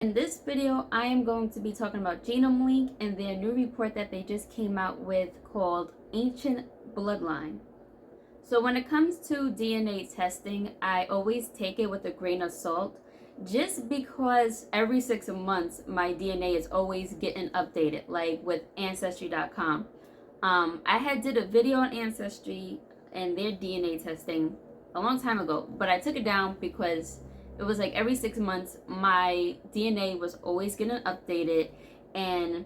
In this video, I am going to be talking about Genomelink and their new report that they just came out with called Ancient Bloodline. So when it comes to DNA testing, I always take it with a grain of salt just because every 6 months my DNA is always getting updated, like with Ancestry.com. I had did a video on Ancestry and their DNA testing a long time ago, but I took it down because it was like every 6 months my DNA was always getting updated and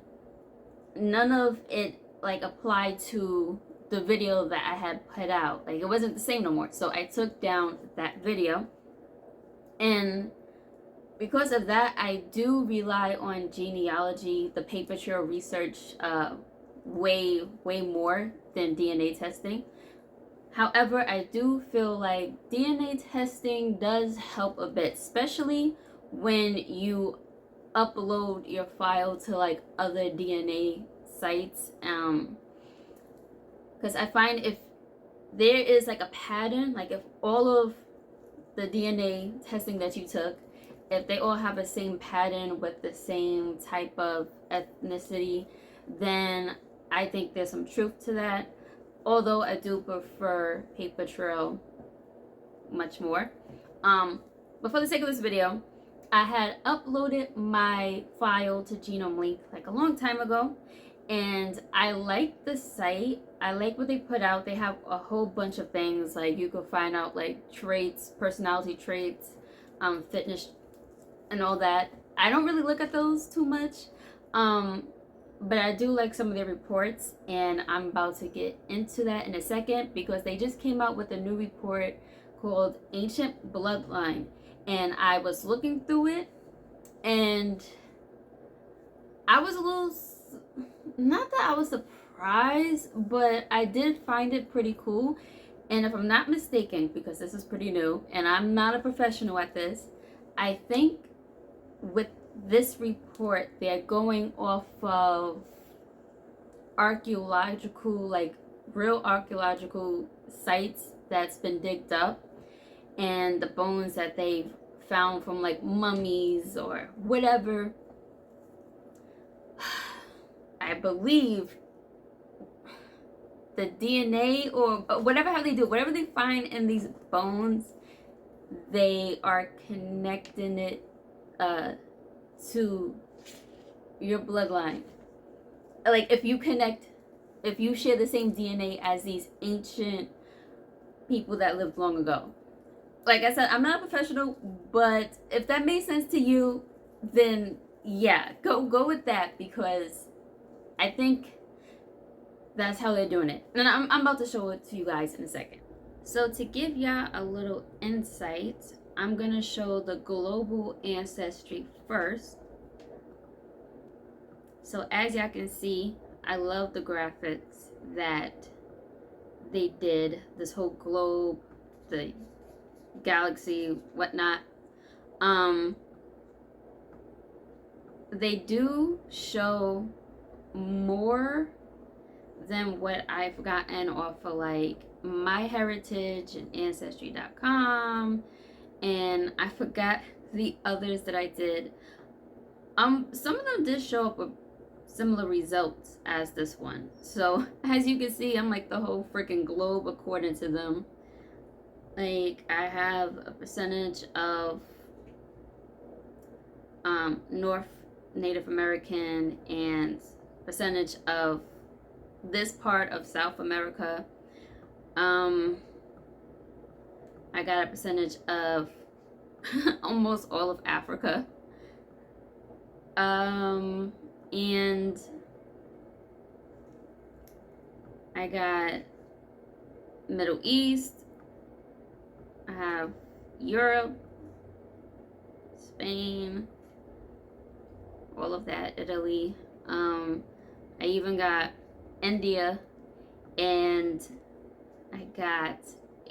none of it like applied to the video that I had put out. Like it wasn't the same no more. So I took down that video, and because of that I do rely on genealogy, the paper trail research, way more than DNA testing. However, I do feel like DNA testing does help a bit, especially when you upload your file to like other DNA sites. Because I find if there is like a pattern, like if all of the DNA testing that you took, if they all have the same pattern with the same type of ethnicity, then I think there's some truth to that. Although I do prefer paper trail much more. But for the sake of this video, I had uploaded my file to Genomelink like a long time ago, and I like the site. I like what they put out. They have a whole bunch of things, like you can find out like traits, personality traits, fitness and all that. I don't really look at those too much. But I do like some of their reports, and I'm about to get into that in a second because they just came out with a new report called Ancient Bloodline. And I was looking through it, and I was a little, not that I was surprised, but I did find it pretty cool. And if I'm not mistaken, because this is pretty new and I'm not a professional at this, I think with this report they're going off of archaeological, like real archaeological sites that's been digged up, and the bones that they've found from like mummies or whatever. I believe the DNA or whatever how they do, whatever they find in these bones, they are connecting it to your bloodline. Like if you share the same DNA as these ancient people that lived long ago. Like I said, I'm not a professional, but if that makes sense to you, then yeah, go with that, because I think that's how they're doing it. And I'm about to show it to you guys in a second. So to give y'all a little insight, I'm gonna show the global ancestry first. So as y'all can see, I love the graphics that they did, this whole globe, the galaxy, whatnot. They do show more than what I've gotten off of like MyHeritage and Ancestry.com, and I forgot the others that I did. Some of them did show up with similar results as this one. So as you can see, I'm like the whole freaking globe according to them. Like I have a percentage of North Native American and percentage of this part of South America. I got a percentage of almost all of Africa. And I got Middle East. I have Europe, Spain, all of that, Italy. I even got India, and I got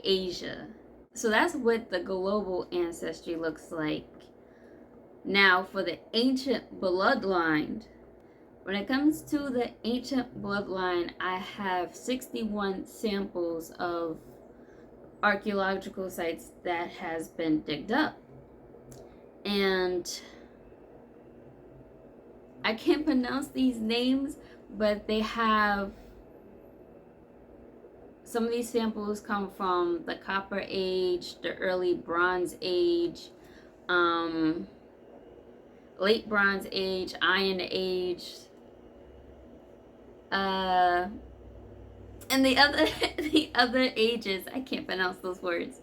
Asia. So that's what the global ancestry looks like. Now for the ancient bloodline. When it comes to the ancient bloodline, I have 61 samples of archaeological sites that has been digged up. And I can't pronounce these names, but they have, some of these samples come from the Copper Age, the early Bronze Age, late Bronze Age, Iron Age, and the other the other ages. I can't pronounce those words.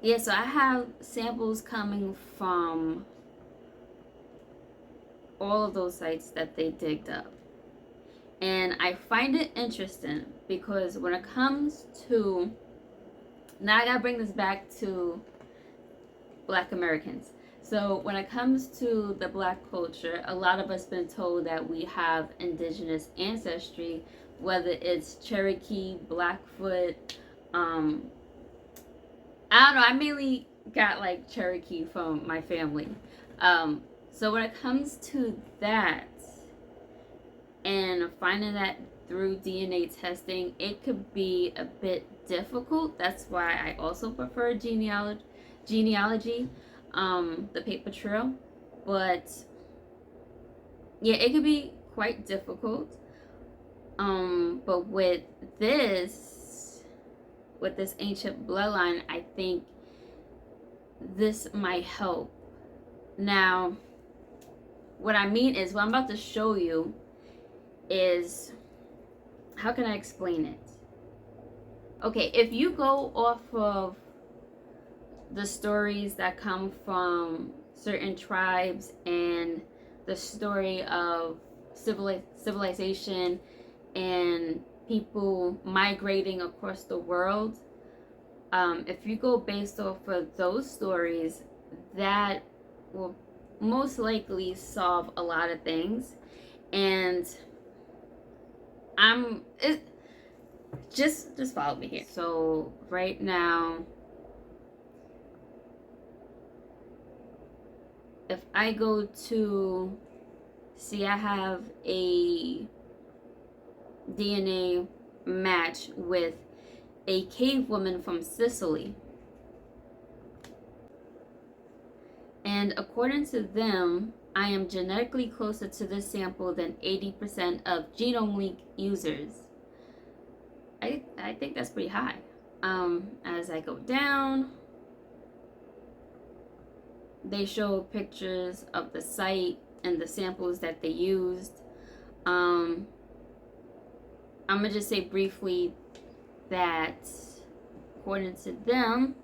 Yeah, so I have samples coming from all of those sites that they digged up. And I find it interesting because when it comes to, now I gotta bring this back to Black Americans. So when it comes to the Black culture, a lot of us been told that we have indigenous ancestry, whether it's Cherokee, Blackfoot, I don't know, I mainly got like Cherokee from my family. So when it comes to that and finding that through DNA testing, it could be a bit difficult. That's why I also prefer genealogy, the paper trail. But yeah, it could be quite difficult. But with this ancient bloodline, I think this might help. Now, what I mean is, what I'm about to show you is, how can I explain it? Okay, if you go off of the stories that come from certain tribes and the story of civilization and people migrating across the world, if you go based off of those stories, that will most likely solve a lot of things. And just follow me here. So right now, if I go to see, I have a DNA match with a cave woman from Sicily. And according to them, I am genetically closer to this sample than 80% of Genomelink users. I think that's pretty high. As I go down, they show pictures of the site and the samples that they used. I'm gonna just say briefly that according to them,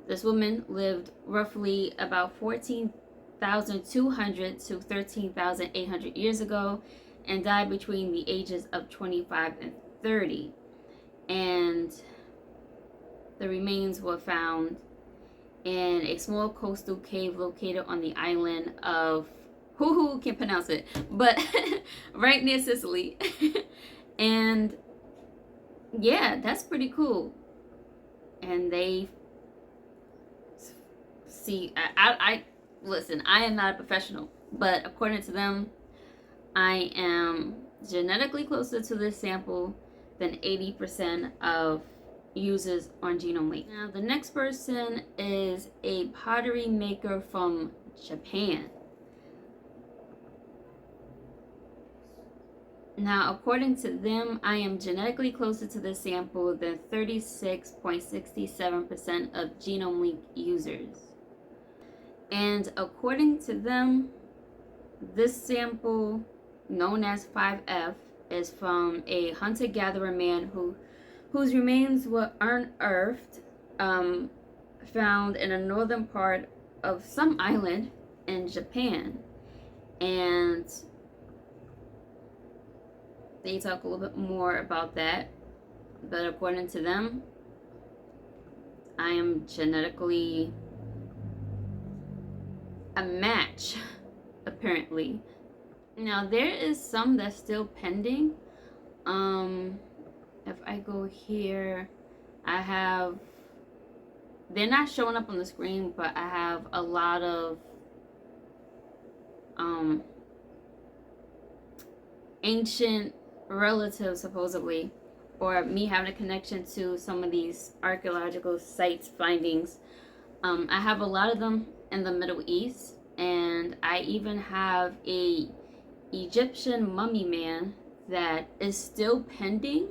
this woman lived roughly about 14,200 to 13,800 years ago and died between the ages of 25 and 30. And the remains were found in a small coastal cave located on the island of, who can pronounce it, but right near Sicily. And yeah, that's pretty cool. And they see, I listen, I am not a professional, but according to them, I am genetically closer to this sample than 80% of users on Genomelink. Now, the next person is a pottery maker from Japan. Now, according to them, I am genetically closer to this sample than 36.67% of Genomelink users. And according to them, this sample, known as 5F, is from a hunter-gatherer man whose remains were unearthed, found in a northern part of some island in Japan. And they talk a little bit more about that. But according to them, I am genetically a match, apparently. Now, there is some that's still pending. If I go here, I have, they're not showing up on the screen, but I have a lot of ancient relatives, supposedly, or me having a connection to some of these archaeological sites findings. I have a lot of them in the Middle East, and I even have a Egyptian mummy man that is still pending.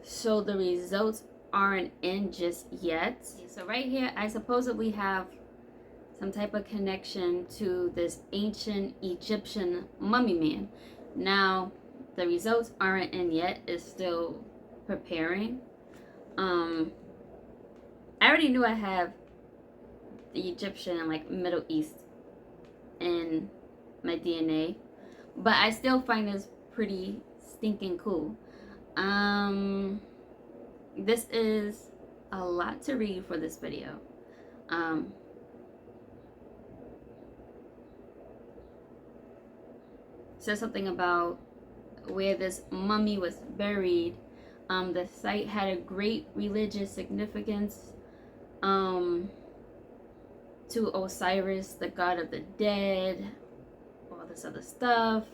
So the results aren't in just yet. So right here, I supposedly have some type of connection to this ancient Egyptian mummy man. Now, the results aren't in yet. It's still preparing. I already knew I have the Egyptian and like Middle East in my DNA, but I still find this pretty stinking cool. This is a lot to read for this video. Says something about where this mummy was buried. The site had a great religious significance to Osiris, the god of the dead, all this other stuff.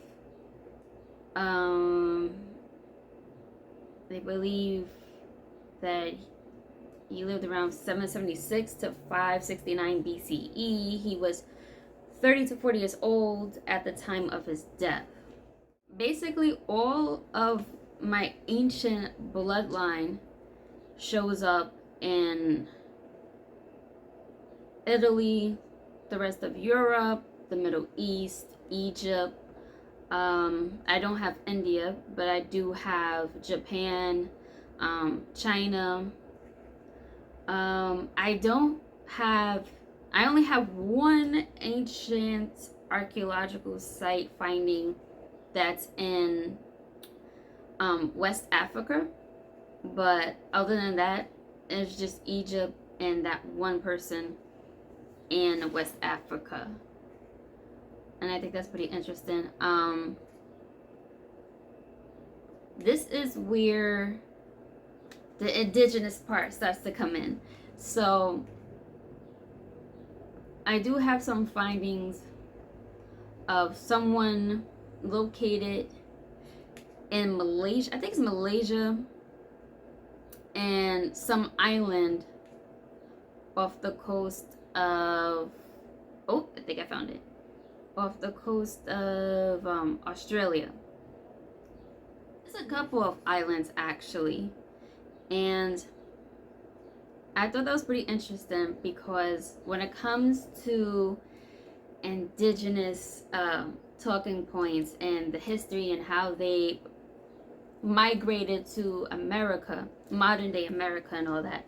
They believe that he lived around 776 to 569 BCE. He was 30 to 40 years old at the time of his death. Basically, all of my ancient bloodline shows up in Italy, the rest of Europe, the Middle East, Egypt. I don't have India, but I do have Japan, China. I only have one ancient archaeological site finding that's in West Africa, but other than that, it's just Egypt and that one person in West Africa. And I think that's pretty interesting. This is where the indigenous part starts to come in. So I do have some findings of someone located in Malaysia. I think it's Malaysia, and some island off the coast of, oh, I think I found it. Off the coast of Australia. There's a couple of islands actually, and I thought that was pretty interesting because when it comes to indigenous talking points and the history and how they migrated to America, modern day America and all that,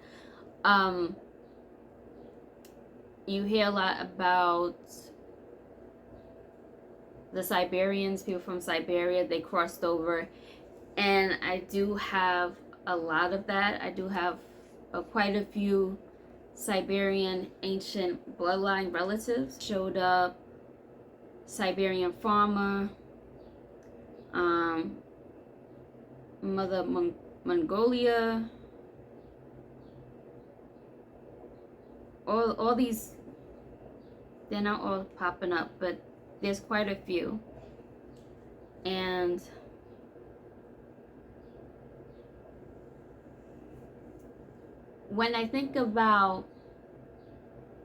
you hear a lot about the Siberians, people from Siberia, they crossed over, and I do have a lot of that. I do have quite a few Siberian ancient bloodline relatives. Showed up, Siberian farmer, Mother Mongolia, all these, they're not all popping up, but there's quite a few. And when I think about,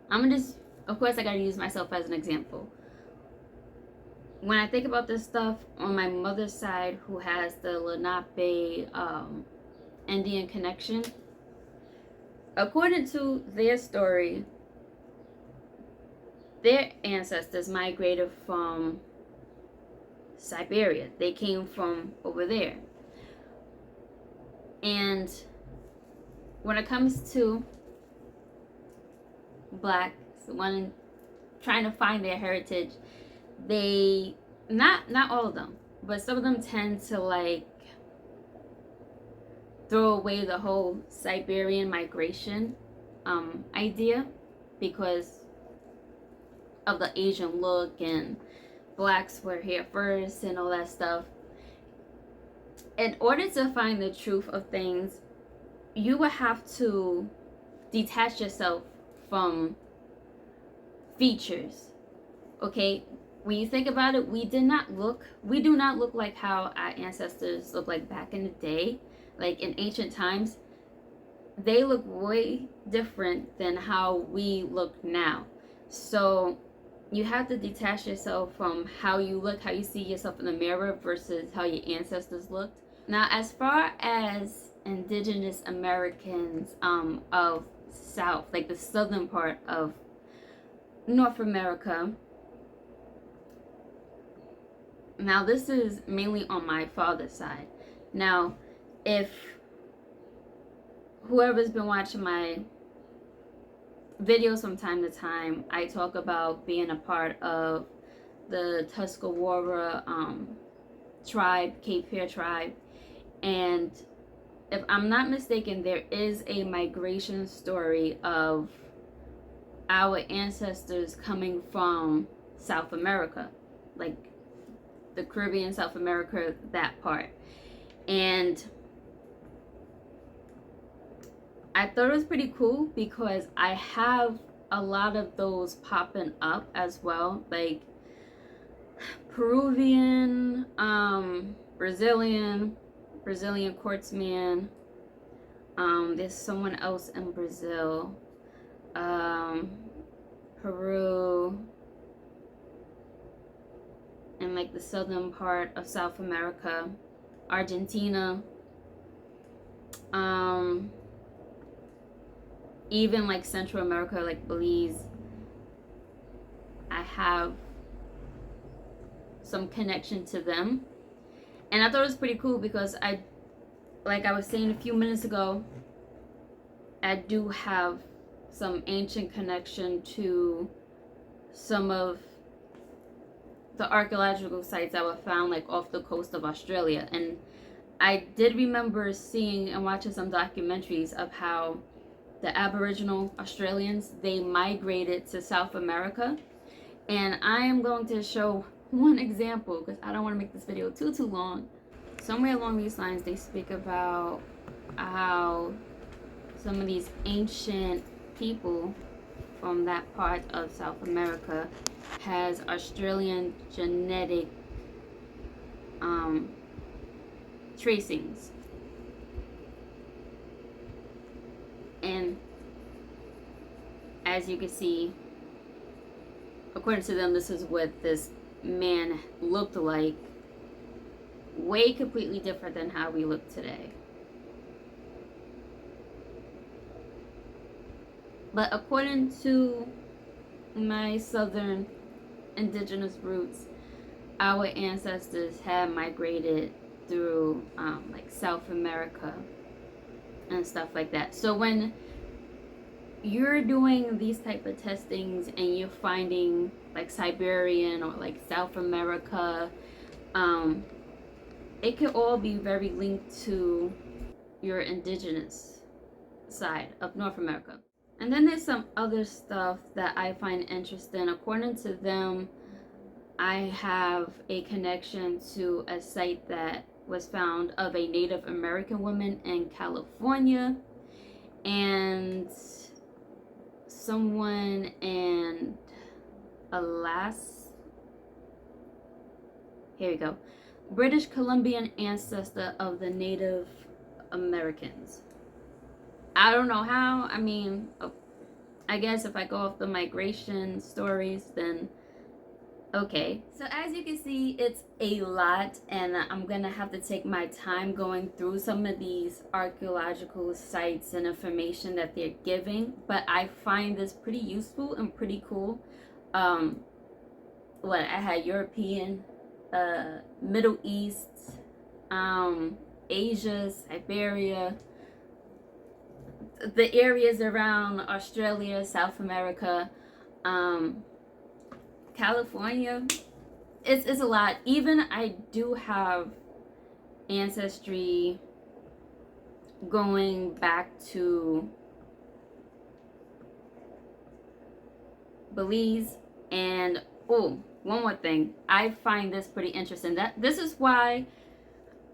of course I gotta use myself as an example. When I think about this stuff on my mother's side, who has the Lenape Indian connection, according to their story, their ancestors migrated from Siberia. They came from over there. And when it comes to blacks, one trying to find their heritage, they, not all of them, but some of them tend to like throw away the whole Siberian migration idea because of the Asian look and blacks were here first and all that stuff. In order to find the truth of things, you would have to detach yourself from features. Okay, when you think about it, we do not look like how our ancestors looked like back in the day, like in ancient times. They look way different than how we look now. So you have to detach yourself from how you look, how you see yourself in the mirror versus how your ancestors looked. Now, as far as indigenous Americans of South, like the southern part of North America, now this is mainly on my father's side. Now, if whoever's been watching my videos from time to time, I talk about being a part of the Tuscarora tribe, Cape Fear tribe, and if I'm not mistaken, there is a migration story of our ancestors coming from South America, like the Caribbean, South America, that part. And I thought it was pretty cool because I have a lot of those popping up as well, like Peruvian, Brazilian quartzman. There's someone else in Brazil, Peru, and like the southern part of South America, Argentina, even like Central America, like Belize. I have some connection to them, and I thought it was pretty cool because like I was saying a few minutes ago, I do have some ancient connection to some of the archaeological sites that were found like off the coast of Australia. And I did remember seeing and watching some documentaries of how the Aboriginal Australians, they migrated to South America. And I am going to show one example because I don't want to make this video too long. Somewhere along these lines, they speak about how some of these ancient people from that part of South America has Australian genetic tracings. And as you can see, according to them, this is what this man looked like. Way completely different than how we look today. But according to my southern indigenous roots, our ancestors had migrated through like South America and stuff like that. So when you're doing these type of testings and you're finding like Siberian or like South America, it could all be very linked to your indigenous side of North America. And then there's some other stuff that I find interesting. According to them, I have a connection to a site that was found of a Native American woman in California, and someone in Alaska. Here we go. British Columbian ancestor of the Native Americans. I don't know how. I mean, I guess if I go off the migration stories, then okay. So as you can see, it's a lot, and I'm gonna have to take my time going through some of these archaeological sites and information that they're giving, but I find this pretty useful and pretty cool. I had European, Middle East, Asia, Siberia, the areas around Australia, South America, California. It's a lot. Even I do have ancestry going back to Belize. And oh, one more thing, I find this pretty interesting. That this is why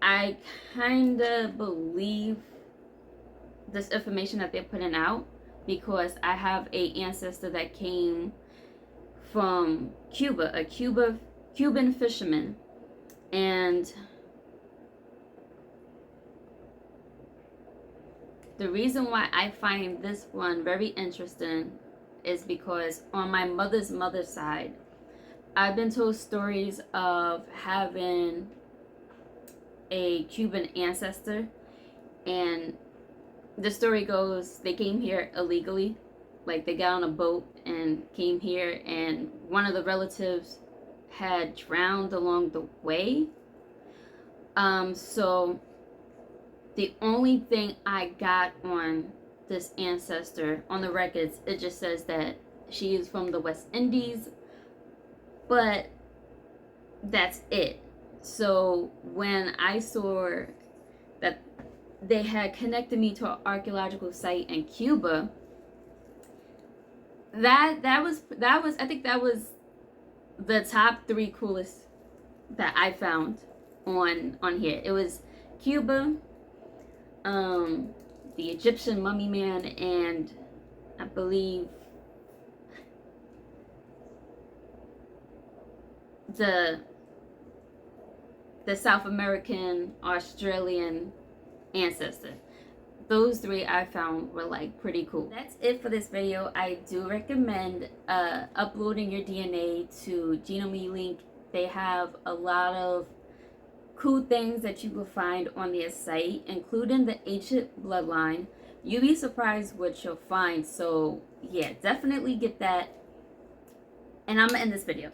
I kind of believe this information that they're putting out, because I have a ancestor that came from Cuba, a Cuban fisherman. And the reason why I find this one very interesting is because on my mother's side, I've been told stories of having a Cuban ancestor, and the story goes they came here illegally. Like, they got on a boat and came here, and one of the relatives had drowned along the way. So the only thing I got on this ancestor on the records, it just says that she is from the West Indies, but that's it. So when I saw that they had connected me to an archaeological site in Cuba, that was I think that was the top 3 coolest that I found on here. It was Cuba, the Egyptian mummy man, and I believe the South American Australian ancestor. Those 3 I found were like pretty cool. That's it for this video. I do recommend uploading your DNA to Genomelink. They have a lot of cool things that you will find on their site, including the ancient bloodline. You'll be surprised what you'll find. So yeah, definitely get that. And I'm gonna end this video.